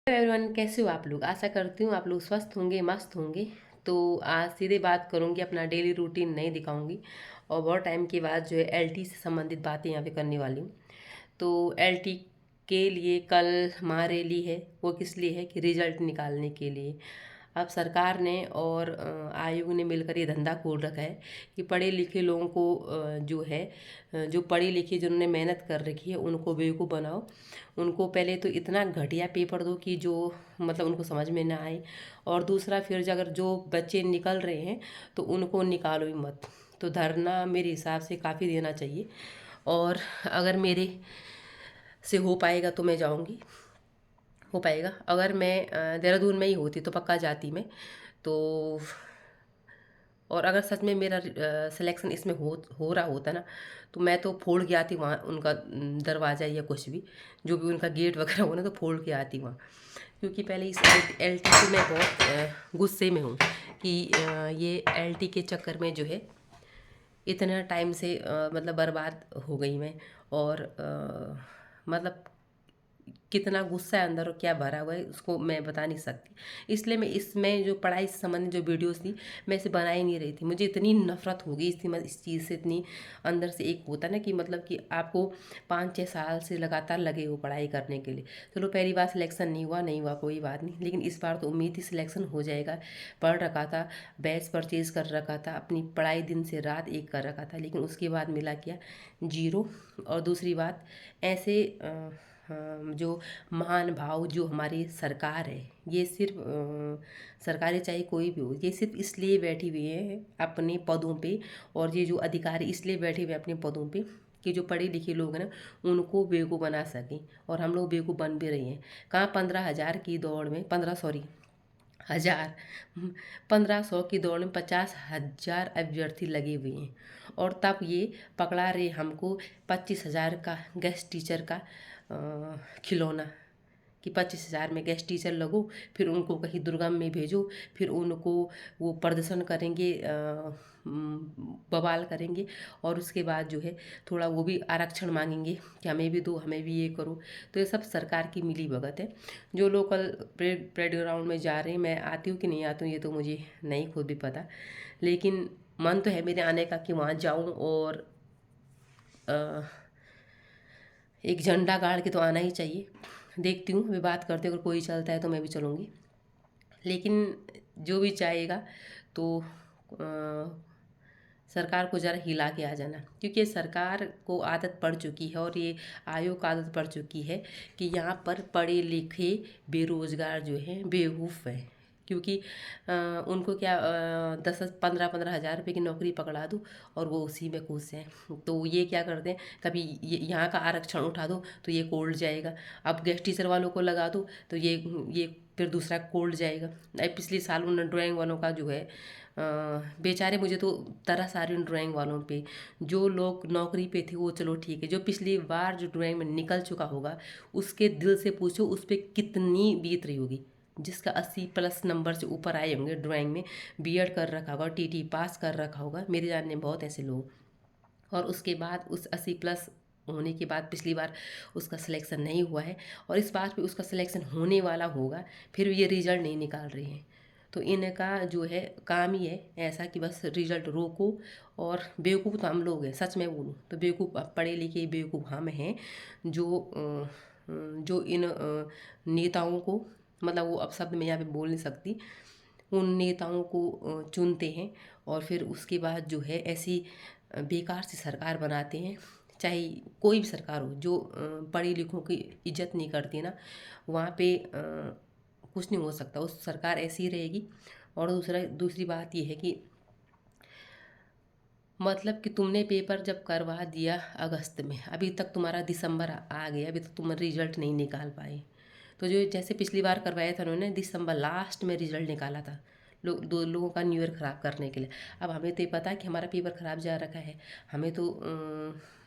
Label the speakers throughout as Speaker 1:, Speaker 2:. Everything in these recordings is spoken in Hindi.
Speaker 1: हेलो एवरीवन, कैसे हो आप लोग। आशा करती हूँ आप लोग स्वस्थ होंगे, मस्त होंगे। तो आज सीधे बात करूँगी, अपना डेली रूटीन नहीं दिखाऊंगी। और बहुत टाइम के बाद जो है एलटी से संबंधित बातें यहाँ पे करने वाली हूँ। तो एलटी के लिए कल महारैली है। वो किस लिए है कि रिजल्ट निकालने के लिए। अब सरकार ने और आयोग ने मिलकर ये धंधा खोल रखा है कि पढ़े लिखे लोगों को जो है जो पढ़े लिखे जिन्होंने मेहनत कर रखी है उनको बेवकूफ़ बनाओ। उनको पहले तो इतना घटिया पेपर दो कि जो मतलब उनको समझ में ना आए। और दूसरा फिर अगर जो बच्चे निकल रहे हैं तो उनको निकालो ही मत। तो धरना मेरे हिसाब से काफ़ी देना चाहिए। और अगर मेरे से हो पाएगा तो मैं जाऊंगी। हो पाएगा। अगर मैं देहरादून में ही होती तो पक्का जाती मैं। तो और अगर सच में मेरा सिलेक्शन इसमें हो रहा होता ना, तो मैं तो फोड़ के आती वहाँ उनका दरवाज़ा या कुछ भी, जो भी उनका गेट वगैरह हो ना, तो फोड़ के आती वहाँ। क्योंकि पहले इस एलटी से मैं बहुत गुस्से में हूँ कि ये एलटी के चक्कर में जो है इतना टाइम से मतलब बर्बाद हो गई मैं। और मतलब कितना गुस्सा है अंदर और क्या भरा हुआ है उसको मैं बता नहीं सकती। इसलिए मैं इसमें जो पढ़ाई से संबंधित जो वीडियोस थी मैं इसे बना ही नहीं रही थी। मुझे इतनी नफरत हो गई इसकी, इस चीज़ से इतनी अंदर से एक होता ना कि मतलब कि आपको 5-6 साल से लगातार लगे हो पढ़ाई करने के लिए। चलो पहली बार सिलेक्शन नहीं हुआ, नहीं हुआ कोई बात नहीं, लेकिन इस बार तो उम्मीद थी सिलेक्शन हो जाएगा। पढ़ रखा था, बैच परचेज कर रखा था, अपनी पढ़ाई दिन से रात एक कर रखा था, लेकिन उसके बाद मिला क्या, जीरो। और दूसरी बात, ऐसे जो महान भाव जो हमारी सरकार है, ये सिर्फ सरकारें चाहे कोई भी हो, ये सिर्फ इसलिए बैठी हुई है अपने पदों पे। और ये जो अधिकारी इसलिए बैठे हुए हैं अपने पदों पे कि जो पढ़े लिखे लोग हैं ना उनको बेवकूफ़ बना सकें। और हम लोग बेवकूफ़ बन भी रही हैं। कहाँ 15,000 की दौड़ में, 15 सॉरी हजार 1500 की दौड़ में 50,000 अभ्यर्थी लगे हुए हैं। और तब ये पकड़ा रहे हमको 25,000 का गेस्ट टीचर का खिलौना, कि 25,000 में गेस्ट टीचर लगो, फिर उनको कहीं दुर्गम में भेजो, फिर उनको वो प्रदर्शन करेंगे, बवाल करेंगे। और उसके बाद जो है थोड़ा वो भी आरक्षण मांगेंगे कि हमें भी दो, हमें भी ये करो। तो ये सब सरकार की मिली भगत है। जो लोकल परेड ग्राउंड में जा रहे हैं, मैं आती हूँ कि नहीं आती हूँ ये तो मुझे नहीं खुद भी पता, लेकिन मन तो है मेरे आने का कि वहाँ जाऊँ और एक झंडा गाड़ के तो आना ही चाहिए। देखती हूँ, अभी बात करते हैं, अगर कोई चलता है तो मैं भी चलूँगी। लेकिन जो भी चाहेगा तो सरकार को ज़रा हिला के आ जाना, क्योंकि ये सरकार को आदत पड़ चुकी है और ये आयोग को आदत पड़ चुकी है कि यहाँ पर पढ़े लिखे बेरोजगार जो हैं बेवकूफ़ है। क्योंकि उनको क्या 10-15 हज़ार रुपये की नौकरी पकड़ा दो और वो उसी में खुश हैं। तो ये क्या करते हैं, कभी यहाँ का आरक्षण उठा दो तो ये कोल्ड जाएगा। अब गेस्ट टीचर वालों को लगा दो तो ये फिर दूसरा कोल्ड जाएगा। पिछले साल उन ड्राइंग वालों का जो है बेचारे, मुझे तो तरस आ रही उन ड्राइंग वालों पे। जो लोग नौकरी पे थे वो चलो ठीक है, जो पिछली बार जो ड्राइंग में निकल चुका होगा उसके दिल से पूछो उस पर कितनी बीत रही होगी। जिसका 80+ नंबर से ऊपर आए होंगे ड्राइंग में, बीएड कर रखा होगा, टीटी पास कर रखा होगा, मेरे जानने में बहुत ऐसे लोग। और उसके बाद उस 80+ होने के बाद पिछली बार उसका सिलेक्शन नहीं हुआ है और इस बार भी उसका सिलेक्शन होने वाला होगा, फिर भी ये रिजल्ट नहीं निकाल रही हैं। तो इनका जो है काम ही है ऐसा कि बस रिजल्ट रोको। और बेवकूफ़ तो हम लोग हैं, सच में बोलूँ तो बेवकूफ़, पढ़े लिखे बेवकूफ़ हम हैं जो जो इन नेताओं को, मतलब वो अब शब्द मैं यहाँ पे बोल नहीं सकती, उन नेताओं को चुनते हैं। और फिर उसके बाद जो है ऐसी बेकार सी सरकार बनाते हैं। चाहे कोई भी सरकार हो, जो पढ़े लिखों की इज्जत नहीं करती ना, वहाँ पे कुछ नहीं हो सकता, उस सरकार ऐसी ही रहेगी। और दूसरी बात ये है कि मतलब कि तुमने पेपर जब करवा दिया अगस्त में, अभी तक तुम्हारा दिसंबर आ गया, अभी तक तुम रिजल्ट नहीं निकाल पाए। तो जो जैसे पिछली बार करवाया था उन्होंने दिसंबर लास्ट में रिजल्ट निकाला था, दो लोगों का न्यू ईयर ख़राब करने के लिए। अब हमें तो ये पता है कि हमारा पेपर ख़राब जा रखा है। हमें तो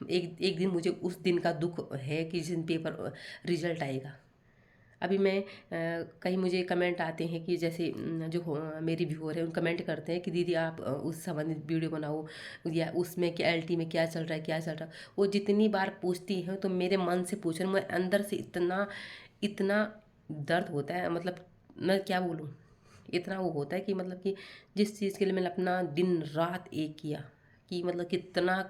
Speaker 1: एक एक दिन, मुझे उस दिन का दुख है कि जिस दिन पेपर रिजल्ट आएगा। अभी मैं कहीं मुझे कमेंट आते हैं कि जैसे मेरी व्यूअर है उन कमेंट करते हैं कि दीदी आप उस संबंधित वीडियो बनाओ, या उसमें क्या एलटी में क्या चल रहा है, क्या चल रहा है। वो जितनी बार पूछती हैं तो मेरे मन से पूछो, मैं अंदर से इतना इतना दर्द होता है, मतलब मैं क्या बोलूँ, इतना वो होता है कि मतलब कि जिस चीज़ के लिए मैंने अपना दिन रात एक किया, कि मतलब कितना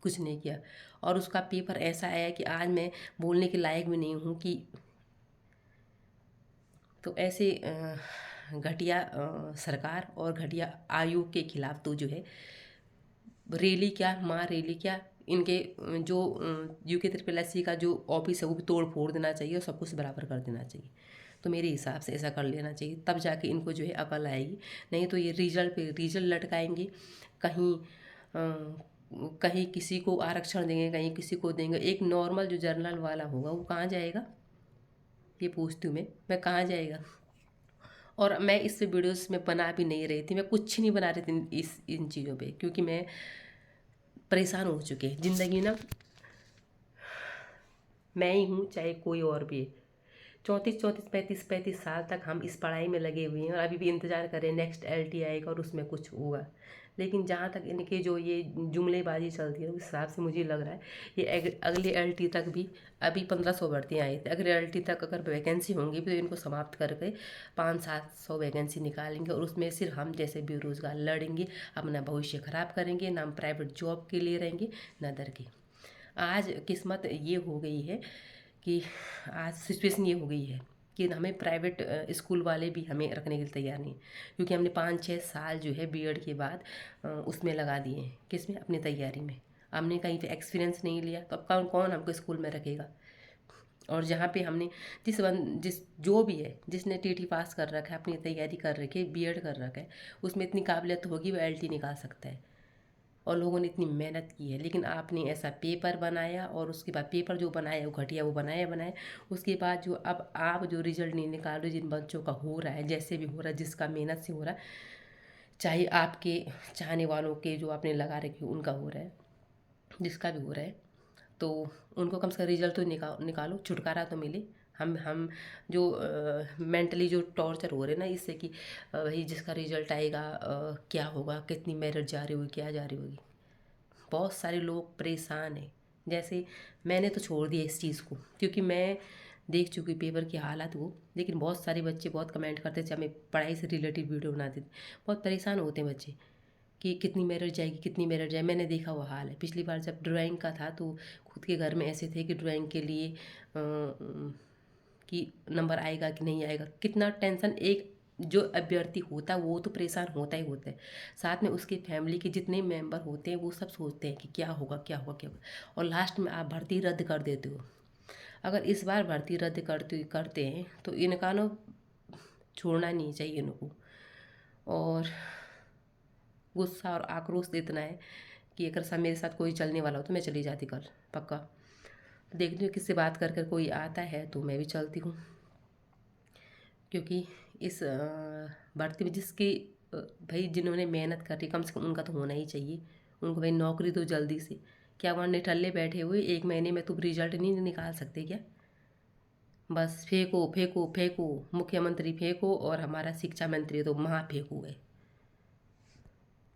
Speaker 1: कुछ नहीं किया, और उसका पेपर ऐसा आया कि आज मैं बोलने के लायक भी नहीं हूँ कि। तो ऐसे घटिया सरकार और घटिया आयोग के खिलाफ तो जो है रैली क्या, माँ रैली क्या, इनके जो यूके ट्रिपल एस सी का जो ऑफिस है वो भी तोड़ फोड़ देना चाहिए और सब कुछ बराबर कर देना चाहिए। तो मेरे हिसाब से ऐसा कर लेना चाहिए, तब जाके इनको जो है अकल आएगी। नहीं तो ये रिजल्ट पे रिजल्ट लटकाएंगे, कहीं कहीं किसी को आरक्षण देंगे, कहीं किसी को देंगे। एक नॉर्मल जो जर्नल वाला होगा वो कहाँ जाएगा, ये पूछती हूँ मैं कहाँ जाएगा। और मैं इस वीडियोस में बना भी नहीं रही थी, मैं कुछ नहीं बना रही थी इन चीज़ों पे, क्योंकि मैं परेशान हो चुके हैं। ज़िंदगी ना मैं ही हूँ चाहे कोई और भी है। 34 35 साल तक हम इस पढ़ाई में लगे हुए हैं और अभी भी इंतज़ार कर रहे हैं नेक्स्ट LT आएगा और उसमें कुछ होगा। लेकिन जहाँ तक इनके जो ये जुमलेबाजी चलती है उस हिसाब से मुझे लग रहा है ये अगले LT तक भी, अभी 1500 भर्तियाँ आई थी, अगले LT तक अगर वैकेंसी होंगी तो इनको समाप्त करके 500-700 वैकेंसी निकालेंगे और उसमें सिर्फ हम जैसे बेरोजगार लड़ेंगे, अपना भविष्य खराब करेंगे, ना हम प्राइवेट जॉब के लिए रहेंगे ना दर के। आज किस्मत ये हो गई है कि आज सिचुएशन ये हो गई है कि हमें प्राइवेट स्कूल वाले भी हमें रखने के लिए तैयार नहीं, क्योंकि हमने 5-6 साल जो है बीएड के बाद उसमें लगा दिए हैं, किसमें, अपनी तैयारी में। हमने कहीं पे एक्सपीरियंस नहीं लिया तो अब कौन कौन हमको स्कूल में रखेगा। और जहाँ पे हमने जिस जो भी है जिसने TT पास कर रखा है, अपनी तैयारी कर रखी है, बीएड कर रखा है, उसमें इतनी काबिलियत होगी वो LT निकाल सकता है। और लोगों ने इतनी मेहनत की है, लेकिन आपने ऐसा पेपर बनाया और उसके बाद पेपर जो बनाया वो घटिया, वो बनाया उसके बाद जो अब आप जो रिजल्ट नहीं निकाल रहे, जिन बच्चों का हो रहा है, जैसे भी हो रहा है, जिसका मेहनत से हो रहा है, चाहे आपके चाहने वालों के जो आपने लगा रखे उनका हो रहा है, जिसका भी हो रहा है, तो उनको कम से कम रिजल्ट तो निकालो, छुटकारा तो मिले। हम जो मेंटली जो टॉर्चर हो रहे हैं ना इससे कि भाई जिसका रिजल्ट आएगा क्या होगा, कितनी मेरिट जा रही होगी, क्या जा रही होगी। बहुत सारे लोग परेशान हैं। जैसे मैंने तो छोड़ दिया इस चीज़ को, क्योंकि मैं देख चुकी पेपर की हालत वो। लेकिन बहुत सारे बच्चे बहुत कमेंट करते थे, हमें पढ़ाई से रिलेटेड वीडियो बनाते थे, बहुत परेशान होते हैं बच्चे कि कितनी मेरिट जाएगी, कितनी मेरिट जाए। मैंने देखा हुआ हाल है, पिछली बार जब ड्राइंग का था तो खुद के घर में ऐसे थे कि ड्राइंग के लिए कि नंबर आएगा कि नहीं आएगा, कितना टेंशन। एक जो अभ्यर्थी होता है वो तो परेशान होता ही होता है, साथ में उसकी फैमिली के जितने मेंबर होते हैं वो सब सोचते हैं कि क्या होगा क्या होगा क्या होगा, और लास्ट में आप भर्ती रद्द कर देते हो। अगर इस बार भर्ती रद्द करते हैं तो इनका ना छोड़ना नहीं चाहिए इनको। और गुस्सा और आक्रोश इतना है कि अगर सब मेरे साथ कोई चलने वाला हो तो मैं चली जाती कल पक्का। देखती हूँ किससे बात कर कर कोई आता है तो मैं भी चलती हूँ, क्योंकि इस भर्ती में जिसकी भाई जिन्होंने मेहनत करी कम से कम उनका तो होना ही चाहिए। उनको भाई नौकरी तो जल्दी से, क्या वहाँ निठल्ले बैठे हुए 1 महीने में तुम रिजल्ट नहीं निकाल सकते क्या। बस फेंको फेंको फेंको, मुख्यमंत्री फेंको और हमारा शिक्षा मंत्री तो महा फेंको है।